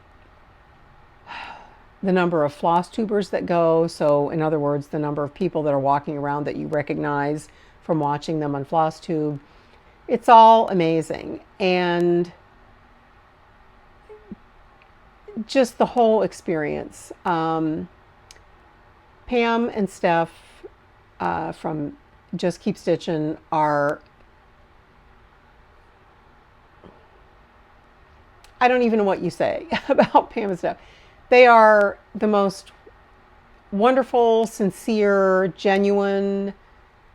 the number of floss tubers that go. So in other words, the number of people that are walking around that you recognize from watching them on Flosstube. It's all amazing. And just the whole experience. Pam and Steph from Just Keep Stitching are, I don't even know what you say about Pam and Steph. They are the most wonderful, sincere, genuine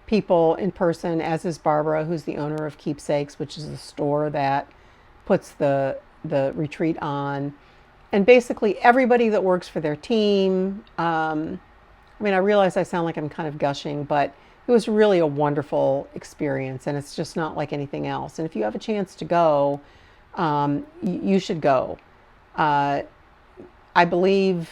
people in person, as is Barbara, who's the owner of Keepsakes, which is the store that puts the retreat on. And basically everybody that works for their team. I mean, I realize I sound like I'm kind of gushing, but it was really a wonderful experience, and it's just not like anything else. And if you have a chance to go, you should go. I believe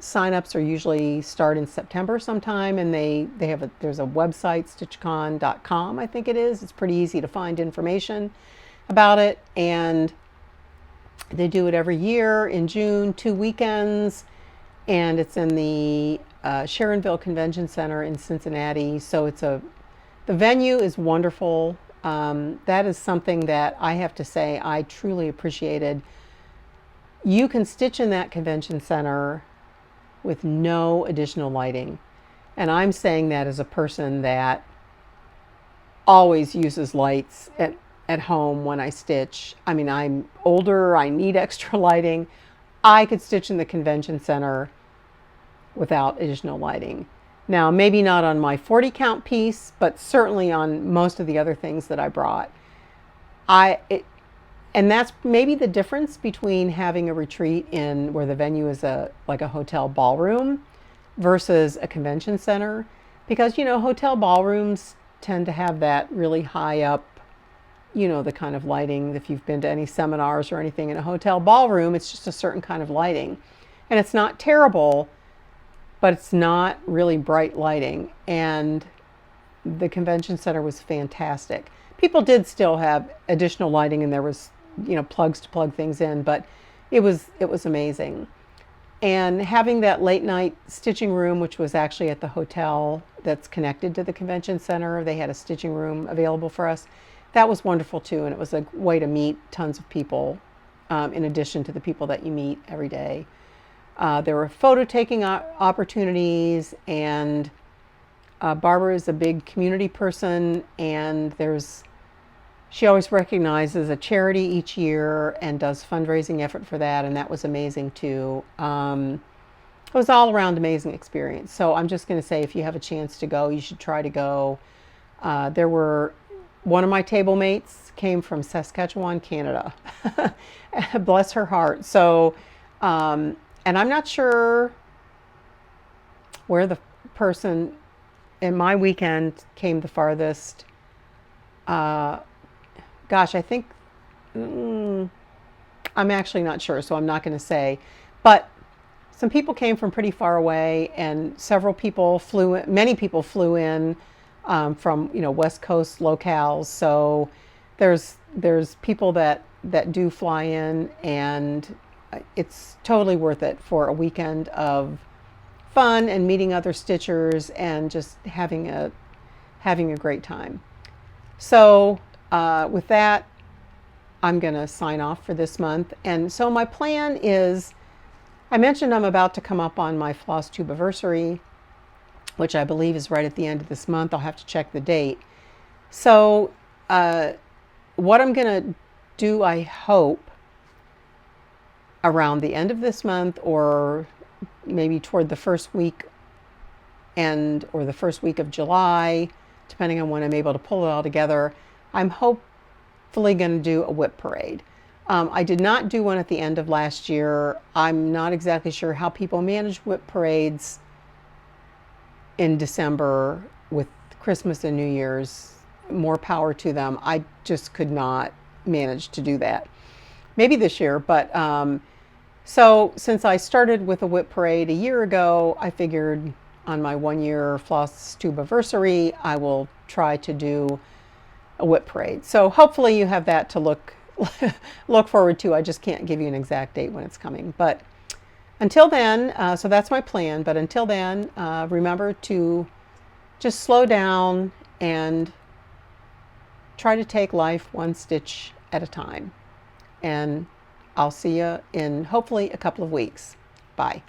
signups are usually start in September sometime, and there's a website, stitchcon.com, I think it is. It's pretty easy to find information about it, and they do it every year in June, 2 weekends, and it's in the Sharonville Convention Center in Cincinnati. So the venue is wonderful. That is something that I have to say I truly appreciated. You can stitch in that convention center with no additional lighting. And I'm saying that as a person that always uses lights at home when I stitch. I mean, I'm older, I need extra lighting. I could stitch in the convention center without additional lighting. Now, maybe not on my 40 count piece, but certainly on most of the other things that I brought. And that's maybe the difference between having a retreat in where the venue is like a hotel ballroom versus a convention center. Because, you know, hotel ballrooms tend to have that really high up, you know, the kind of lighting. If you've been to any seminars or anything in a hotel ballroom, it's just a certain kind of lighting. And it's not terrible, but it's not really bright lighting. And the convention center was fantastic. People did still have additional lighting, and there was, you know, plugs to plug things in, but it was amazing. And having that late night stitching room, which was actually at the hotel that's connected to the convention center, they had a stitching room available for us. That was wonderful too, and it was a way to meet tons of people in addition to the people that you meet every day. There were photo taking opportunities, and Barbara is a big community person, and she always recognizes a charity each year and does fundraising effort for that, and that was amazing too. It was all around amazing experience. So I'm just going to say, if you have a chance to go, you should try to go. One of my table mates came from Saskatchewan, Canada. Bless her heart. So, and I'm not sure where the person in my weekend came the farthest. Gosh, I think, I'm actually not sure, so I'm not going to say. But some people came from pretty far away, and many people flew in from, West Coast locales. So there's people that do fly in, and it's totally worth it for a weekend of fun and meeting other stitchers and just having a great time. So with that, I'm going to sign off for this month. And so my plan is, I mentioned I'm about to come up on my Flosstube anniversary, which I believe is right at the end of this month. I'll have to check the date. So what I'm going to do, I hope, around the end of this month, or maybe toward the first week or the first week of July, depending on when I'm able to pull it all together, I'm hopefully going to do a whip parade. I did not do one at the end of last year. I'm not exactly sure how people manage whip parades in December with Christmas and New Year's. More power to them. I just could not manage to do that. Maybe this year, but so since I started with a whip parade a year ago, I figured on my 1-year Flosstube anniversary, I will try to do a whip parade. So hopefully you have that to look forward to. I just can't give you an exact date when it's coming. But until then, so that's my plan. But until then, remember to just slow down and try to take life one stitch at a time. And I'll see you in hopefully a couple of weeks. Bye.